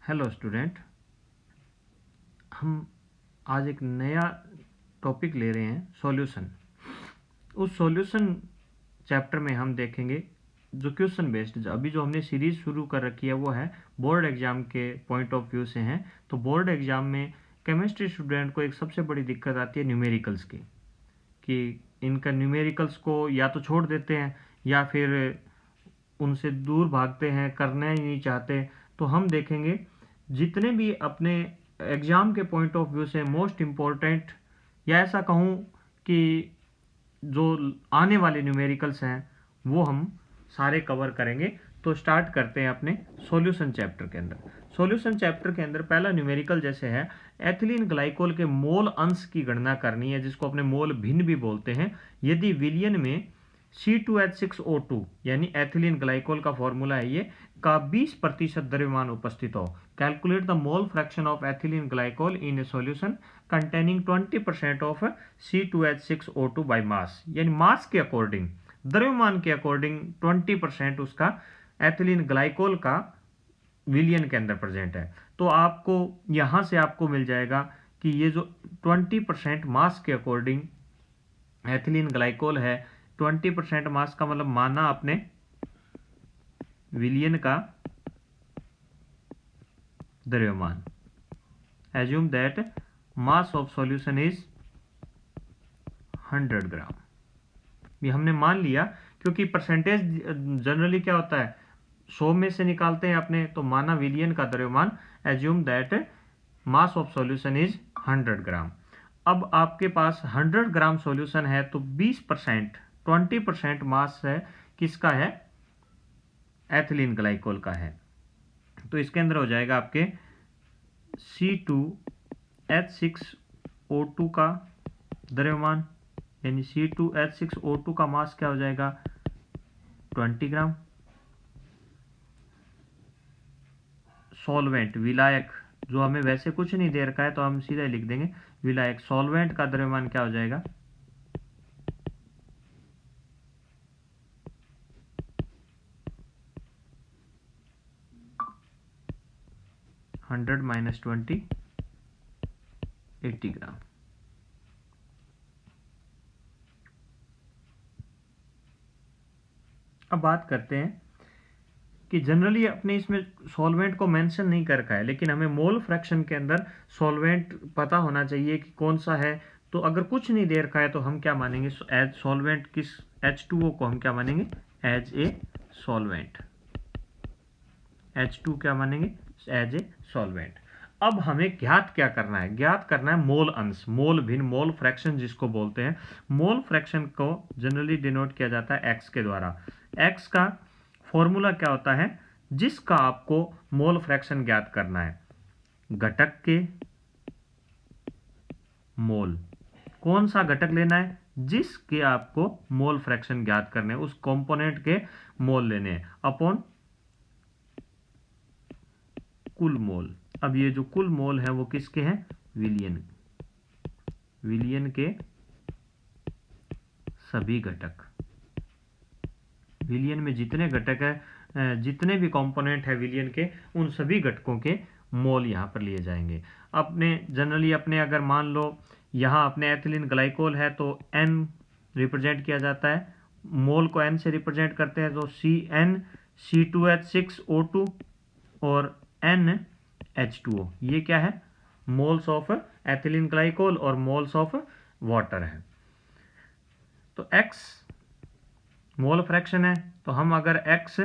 Hello student, हम आज एक नया टॉपिक ले रहे हैं सॉल्यूशन। उस सॉल्यूशन चैप्टर में हम देखेंगे जो क्वेश्चन बेस्ड, अभी जो हमने सीरीज शुरू कर रखी है वो है बोर्ड एग्जाम के पॉइंट ऑफ व्यू से हैं। तो बोर्ड एग्जाम में केमिस्ट्री स्टूडेंट को एक सबसे बड़ी दिक्कत आती है न्यूमेरिकल्स की, कि इनका न्यूमेरिकल्स को या तो छोड़ देते हैं या फिर उनसे दूर भागते हैं, करना ही नहीं चाहते। तो हम देखेंगे जितने भी अपने एग्ज़ाम के पॉइंट ऑफ व्यू से मोस्ट इम्पोर्टेंट, या ऐसा कहूँ कि जो आने वाले न्यूमेरिकल्स हैं वो हम सारे कवर करेंगे। तो स्टार्ट करते हैं अपने सॉल्यूशन चैप्टर के अंदर। सॉल्यूशन चैप्टर के अंदर पहला न्यूमेरिकल जैसे है, एथिलीन ग्लाइकोल के मोल अंश की गणना करनी है, जिसको अपने मोल भिन्न भी बोलते हैं। यदि विलियन में C2H6O2 यानी एथिलीन ग्लाइकोल का फॉर्मूला है ये, का 20% द्रव्यमान उपस्थित हो, calculate the mole fraction of ethylene glycol in A solution containing 20% of C2H6O2 by mass. यानी मास के अकॉर्डिंग, द्रव्यमान के अकॉर्डिंग 20% उसका एथिलीन ग्लाइकोल का विलियन के अंदर प्रेजेंट है। तो आपको यहां से आपको मिल जाएगा कि ये जो 20% मास के अकॉर्डिंग एथिलीन ग्लाइकोल है, 20% मास का मतलब माना आपने विलियन का द्रव्यमान। Assume that mass of solution is 100 ग्राम। ये हमने मान लिया क्योंकि परसेंटेज जनरली क्या होता है, 100 में से निकालते हैं अपने, तो माना विलियन का द्रव्यमान। Assume that mass of solution is 100 ग्राम। अब आपके पास 100 ग्राम सॉल्यूशन है तो 20%, 20% मास है किसका है, एथिलीन ग्लाइकोल का है। तो इसके अंदर हो जाएगा आपके C2H6O2 का द्रव्यमान, यानी C2H6O2 का मास क्या हो जाएगा, 20 ग्राम। सॉल्वेंट विलायक, जो हमें वैसे कुछ नहीं दे रखा है तो हम सीधा लिख देंगे विलायक, सॉल्वेंट का द्रव्यमान क्या हो जाएगा, 100 - 20 80 ग्राम। अब बात करते हैं कि जनरली अपने इसमें सॉल्वेंट को मेंशन नहीं कर रखा है, लेकिन हमें मोल फ्रैक्शन के अंदर सॉल्वेंट पता होना चाहिए कि कौन सा है। तो अगर कुछ नहीं दे रखा है तो हम क्या मानेंगे, एज सॉल्वेंट किस, H2O को हम क्या मानेंगे, एज ए सॉल्वेंट। H2 क्या मानेंगे, एज ए सॉल्वेंट। अब हमें ज्ञात क्या करना है, ज्ञात करना है मोल अंश, मोल भिन्न, मोल फ्रैक्शन जिसको बोलते हैं। मोल फ्रैक्शन को जनरली डिनोट किया जाता है एक्स के द्वारा। एक्स का फॉर्मूला क्या होता है, जिसका आपको मोल फ्रैक्शन ज्ञात करना है, घटक के मोल। कौन सा घटक लेना है, जिसके आपको मोल फ्रैक्शन ज्ञात करने हैं, उस कंपोनेंट के मोल लेने हैं, अपॉन कुल मोल। अब ये जो कुल मोल है वो किसके हैं, विलियन, विलियन के सभी घटक। विलियन में जितने घटक है, जितने भी कंपोनेंट है विलियन के, उन सभी घटकों के मोल यहाँ पर लिए जाएंगे। अपने जनरली अपने अगर मान लो यहाँ अपने एथिलीन ग्लाइकोल है तो N रिप्रेजेंट किया जाता है, मोल को N से रिप्रेजेंट करते हैं तो CN C2H6O2 और NH2O, ये क्या है, मोल्स ऑफ एथिलीन ग्लाइकोल और मोल्स ऑफ वाटर है। तो X मोल फ्रैक्शन है, तो हम अगर X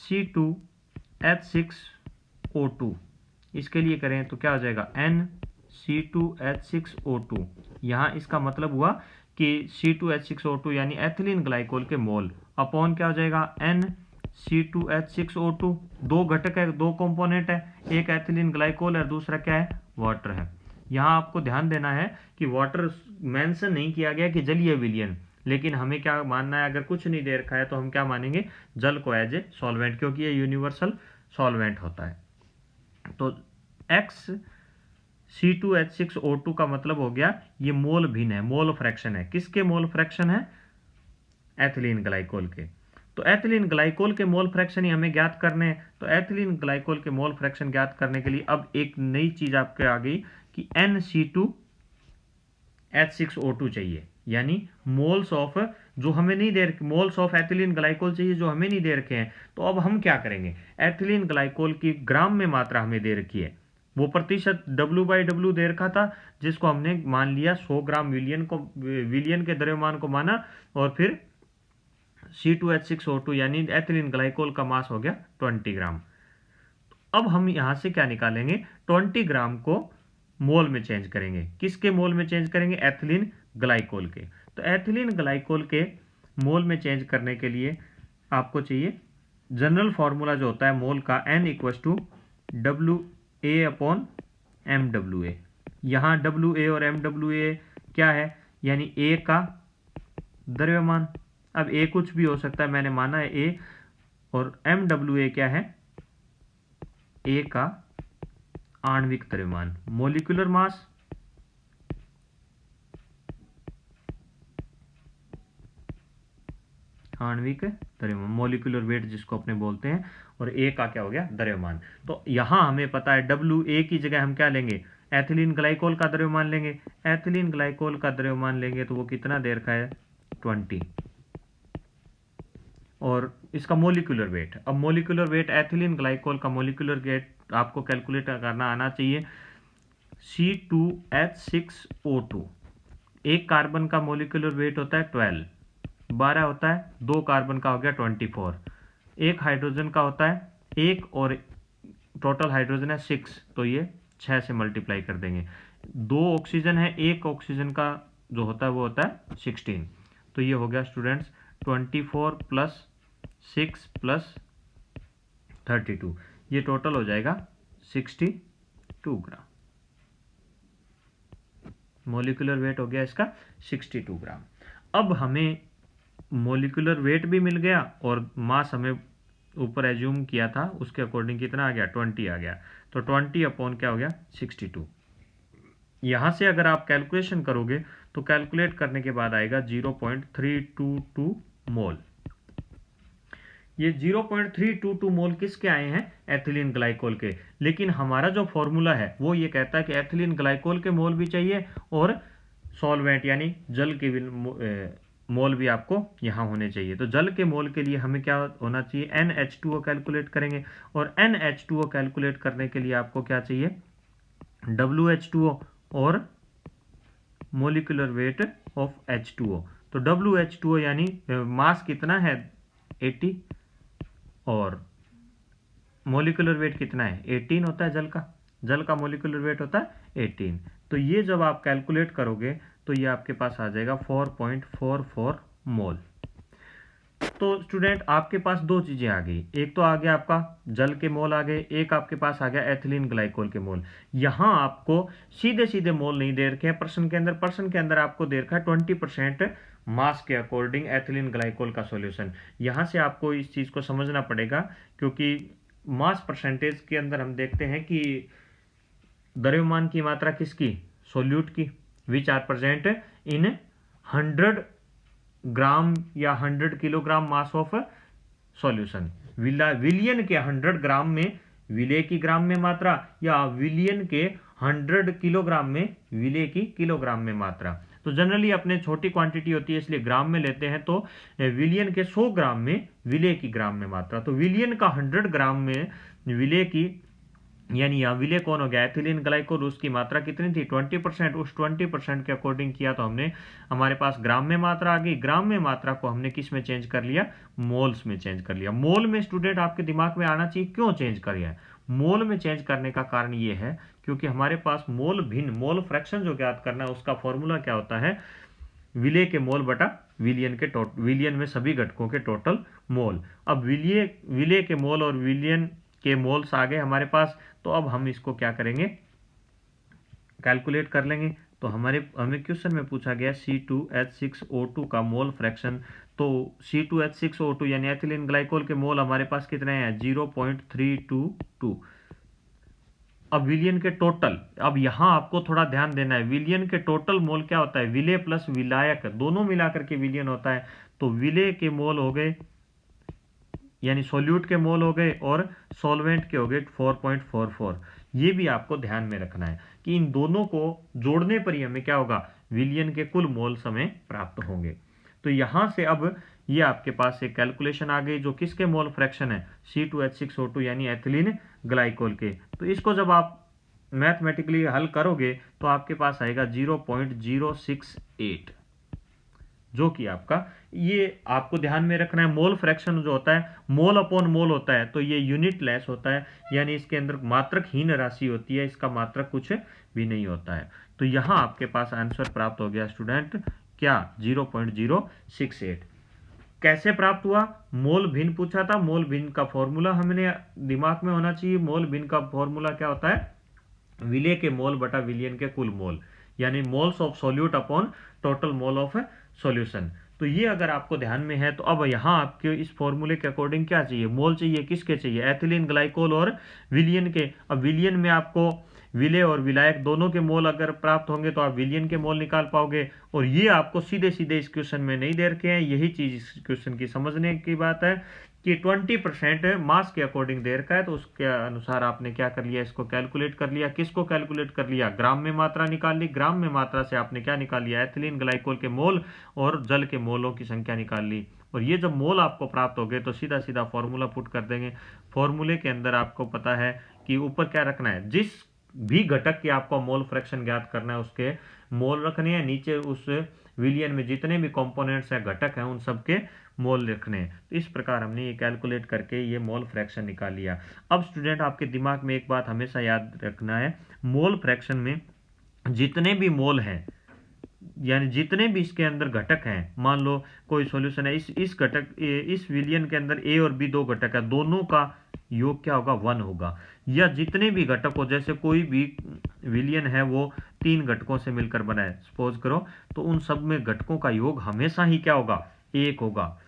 C2H6O2 इसके लिए करें तो क्या हो जाएगा, N C2H6O2। यहाँ इसका मतलब हुआ कि C2H6O2 यानी एथिलीन ग्लाइकोल के मोल, अपॉन क्या हो जाएगा, N C2H6O2। दो घटक है, दो कंपोनेंट है, एक एथिलीन ग्लाइकोल है, दूसरा क्या है, वाटर है। यहाँ आपको ध्यान देना है कि वाटर मेंशन नहीं किया गया कि जलीय विलयन, लेकिन हमें क्या मानना है, अगर कुछ नहीं दे रखा है तो हम क्या मानेंगे, जल को एज ए सॉल्वेंट, क्योंकि ये यूनिवर्सल सॉल्वेंट होता है। तो X C2H6O2 का मतलब हो गया ये मोल भिन्न है, मोल फ्रैक्शन है, किसके मोल फ्रैक्शन है, एथिलीन ग्लाइकोल के। तो एथिलीन ग्लाइकोल के मोल फ्रैक्शन ही हमें ज्ञात करने हैं। तो एथिलीन ग्लाइकोल के मोल फ्रैक्शन ज्ञात करने के लिए अब एक नई चीज आपके आ गई कि NC2H6O2 चाहिए, यानी मोल्स ऑफ जो हमें नहीं दे रखे, मोल्स ऑफ एथिलीन ग्लाइकोल चाहिए जो हमें नहीं दे रखे हैं। तो अब हम क्या करेंगे, एथिलीन ग्लाइकोल की ग्राम में मात्रा हमें दे रखी है, वो प्रतिशत W/W दे रखा था, जिसको हमने मान लिया 100 ग्राम विलियन के द्रव्यमान को माना, और फिर C2H6O2 यानी एथिलीन ग्लाइकोल का मास हो गया 20 ग्राम। अब हम यहां से क्या निकालेंगे, 20 ग्राम को मोल में चेंज करेंगे। किसके मोल में चेंज करेंगे, एथिलीन ग्लाइकोल के। तो एथिलीन ग्लाइकोल के मोल में चेंज करने के लिए आपको चाहिए जनरल फॉर्मूला जो होता है मोल का, N=WA/MWA। यहां WA और MWA क्या है, यानी A का द्रव्यमान। अब A कुछ भी हो सकता है, मैंने माना है A, और MWA क्या है, A का आणविक द्रव्यमान, मोलिकुलर मास। आणविक द्रव्यमान, मोलिकुलर वेट जिसको अपने बोलते हैं, और A का क्या हो गया, द्रव्यमान। तो यहां हमें पता है WA की जगह हम क्या लेंगे, एथिलीन ग्लाइकोल का द्रव्यमान लेंगे। एथिलीन ग्लाइकोल का द्रव्यमान लेंगे तो वो कितना दे रखा है, 20, और इसका मोलिकुलर वेट। अब मोलिकुलर वेट एथिलीन ग्लाइकोल का मोलिकुलर वेट आपको कैलकुलेट करना आना चाहिए। C2H6O2, एक कार्बन का मोलिकुलर वेट होता है 12 होता है, 2 कार्बन का हो गया 24, एक हाइड्रोजन का होता है 1, और टोटल हाइड्रोजन है 6, तो ये 6 से मल्टीप्लाई कर देंगे। 2 ऑक्सीजन है, एक ऑक्सीजन का जो होता है वो होता है 16, तो ये हो गया स्टूडेंट्स 24 + 6 + 32, ये टोटल हो जाएगा 62 ग्राम। मोलिकुलर वेट हो गया इसका 62 ग्राम। अब हमें मोलिकुलर वेट भी मिल गया और मास हमें ऊपर एज्यूम किया था उसके अकॉर्डिंग कितना आ गया, 20 आ गया। तो 20 अपॉन क्या हो गया, 62। यहां से अगर आप कैलकुलेशन करोगे तो कैलकुलेट करने के बाद आएगा 0.322 मोल। ये 0.322 मोल किसके आए हैं, एथिलीन ग्लाइकोल के। लेकिन हमारा जो फॉर्मूला है वो ये कहता है कि एथिलीन ग्लाइकोल के मोल भी चाहिए और सॉल्वेंट यानी जल के मोल भी आपको यहां होने चाहिए। तो जल के मोल के लिए हमें क्या होना चाहिए, NH2O कैलकुलेट करेंगे, और NH2O कैलकुलेट करने के लिए आपको क्या चाहिए, WH2O और मोलिकुलर वेट ऑफ H2O। तो WH2O यानी मास कितना है 80, और मोलिकुलर वेट कितना है 18 होता है, जल का मोलिकुलर वेट होता है 18। तो ये जब आप कैलकुलेट करोगे तो ये आपके पास आ जाएगा 4.44 मोल। तो स्टूडेंट आपके पास दो चीजें आ गई, एक तो आ गया आपका जल के मोल आ गए, एक आपके पास आ गया एथिलीन ग्लाइकोल के मोल। यहां आपको सीधे सीधे मोल नहीं दे रखे हैं प्रश्न के अंदर, प्रश्न के अंदर आपको दे रखा है 20% मास के अकॉर्डिंग एथिलीन ग्लाइकोल का सॉल्यूशन। यहां से आपको इस चीज को समझना पड़ेगा, क्योंकि मास परसेंटेज के अंदर हम देखते हैं कि द्रव्यमान की मात्रा किसकी, सोल्यूट की, विच आर प्रेजेंट इन 100 ग्राम या 100 किलोग्राम मास ऑफ सॉल्यूशन। विलियन के 100 ग्राम में विलेय की ग्राम में मात्रा, या विलियन के 100 किलोग्राम में विलेय की किलोग्राम में मात्रा। तो जनरली अपने छोटी क्वांटिटी होती है इसलिए ग्राम में लेते हैं, तो विलियन के 100 ग्राम में विलेय की ग्राम में मात्रा। तो विलियन का 100 ग्राम में विलेय की, यानी यहाँ विलेय कौन हो गया, एथिलीन ग्लाइकोल, उसकी मात्रा कितनी थी 20%। उस 20% के अकॉर्डिंग किया तो हमने, हमारे पास ग्राम में मात्रा आ गई, ग्राम में मात्रा को हमने किस में चेंज कर लिया, मोल्स में चेंज कर लिया। मोल में स्टूडेंट आपके दिमाग में आना चाहिए क्यों चेंज कर लिया, मोल में चेंज करने का कारण ये है क्योंकि हमारे पास मोल भिन्न, मोल फ्रैक्शन जो ज्ञात करना है उसका फॉर्मूला क्या होता है, विलेय के मोल बटा विलियन के विलियन में सभी घटकों के टोटल मोल। अब विलेय के मोल और विलियन के मोल्स आ गए हमारे पास, तो अब हम इसको क्या करेंगे, कैलकुलेट कर लेंगे। तो हमें क्वेश्चन में पूछा गया C2H6O2 का मोल फ्रैक्शन। तो C2H6O2 यानी एथिलीन ग्लाइकोल के मोल हमारे पास कितने हैं, 0.322। अब विलियन के टोटल, अब यहां आपको थोड़ा ध्यान देना है, विलियन के टोटल मोल क्या होता है, विलेय प्लस विलायक दोनों मिलाकर के विलियन होता है। तो विलेय के मोल हो गए यानी सोल्यूट के मोल हो गए और सॉल्वेंट के हो गए 4.44। ये भी आपको ध्यान में रखना है कि इन दोनों को जोड़ने पर ही हमें क्या होगा, विलियन के कुल मोल्स हमें प्राप्त होंगे। तो यहां से अब ये आपके पास एक कैलकुलेशन आ गई जो किसके मोल फ्रैक्शन है, C2H6O2 यानी एथिलीन ग्लाइकोल के। तो इसको जब आप मैथमेटिकली हल करोगे तो आपके पास आएगा 0.068, जो कि आपका, ये आपको ध्यान में रखना है, मोल फ्रैक्शन जो होता है मोल अपॉन मोल होता है, तो ये यूनिट लेस होता है, यानी इसके अंदर मात्रकहीन राशि होती है, इसका मात्रक कुछ भी नहीं होता है। तो यहां आपके पास आंसर प्राप्त हो गया स्टूडेंट, क्या, 0.068। कैसे प्राप्त हुआ, मोल भिन्न पूछा था, मोल भिन्न का फॉर्मूला हमने दिमाग में होना चाहिए। मोल भिन्न का फॉर्मूला क्या होता है, विलेय के मोल बटा विलियन के कुल मोल, यानी moles of solute upon total mole of solution. तो ये अगर आपको ध्यान में है तो अब यहां आपके इस फॉर्मूले के अकॉर्डिंग क्या चाहिए, मोल चाहिए, किसके चाहिए, एथिलीन ग्लाइकोल और विलियन के। अब विलियन में आपको विलेय और विलायक दोनों के मोल अगर प्राप्त होंगे तो आप विलियन के मोल निकाल पाओगे। और ये आपको सीधे सीधे इस क्वेश्चन में नहीं दे रखे हैं, यही चीज इस क्वेश्चन की समझने की बात है कि 20% मास के अकॉर्डिंग दे रखा है, तो उसके अनुसार आपने क्या कर लिया, इसको कैलकुलेट कर लिया। किसको कैलकुलेट कर लिया, ग्राम में मात्रा निकाल ली, ग्राम में मात्रा से आपने क्या निकाल लिया, एथिलीन ग्लाइकोल के मोल और जल के मोलों की संख्या निकाल ली। और ये जब मोल आपको प्राप्त हो गए तो सीधा सीधा फॉर्मूला पुट कर देंगे। फॉर्मूले के अंदर आपको पता है कि ऊपर क्या रखना है, जिस भी घटक की आपको मोल फ्रैक्शन ज्ञात करना है उसके मोल रखने हैं, नीचे उस विलियन में जितने भी कंपोनेंट्स हैं, घटक हैं, उन सब के मोल रखने हैं। तो इस प्रकार हमने ये कैलकुलेट करके ये मोल फ्रैक्शन निकाल लिया। अब स्टूडेंट आपके दिमाग में एक बात हमेशा याद रखना है, मोल फ्रैक्शन में जितने भी मोल हैं, यानी जितने भी इसके अंदर घटक हैं, मान लो कोई सॉल्यूशन है, इस घटक, इस विलियन के अंदर ए और बी दो घटक है, दोनों का योग क्या होगा, 1 होगा। या जितने भी घटक हो, जैसे कोई भी विलियन है वो 3 घटकों से मिलकर बना है सपोज करो, तो उन सब में घटकों का योग हमेशा ही क्या होगा, 1 होगा।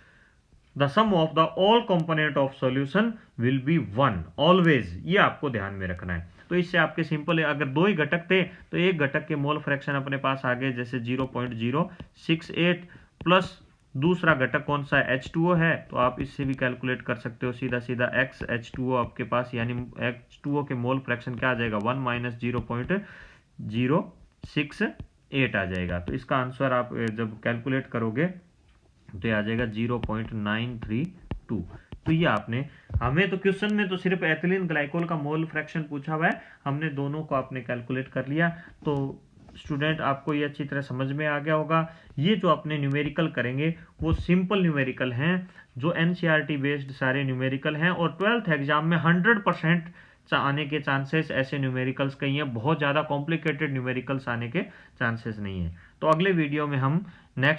The sum of the all component of solution will be 1 always, ये आपको ध्यान में रखना है। तो इससे आपके सिंपल है, अगर 2 ही घटक थे तो एक घटक के मोल फ्रैक्शन अपने पास आ गए, जैसे 0.068 प्लस दूसरा घटक कौन सा है, H2O है, तो आप इससे भी कैलकुलेट कर सकते हो सीधा सीधा, XH2O आपके पास, यानी H2O के मोल फ्रैक्शन क्या आ जाएगा, 1 माइनस 0.068 आ जाएगा। तो इसका आंसर आप जब कैलकुलेट करोगे तो ये आ जाएगा 0.932। तो ये आपने, हमें तो क्वेश्चन में तो सिर्फ एथिलीन ग्लाइकोल का मोल फ्रैक्शन पूछा हुआ है, हमने दोनों को आपने कैलकुलेट कर लिया। तो स्टूडेंट आपको ये अच्छी तरह समझ में आ गया होगा। ये जो अपने न्यूमेरिकल करेंगे वो सिंपल न्यूमेरिकल हैं, जो एनसीईआरटी बेस्ड सारे न्यूमेरिकल हैं, और 12th एग्जाम में 100% आने के चांसेस ऐसे न्यूमेरिकल्स कहीं हैं, बहुत ज़्यादा कॉम्प्लिकेटेड न्यूमेरिकल्स आने के चांसेस नहीं है। तो अगले वीडियो में हम नेक्स्ट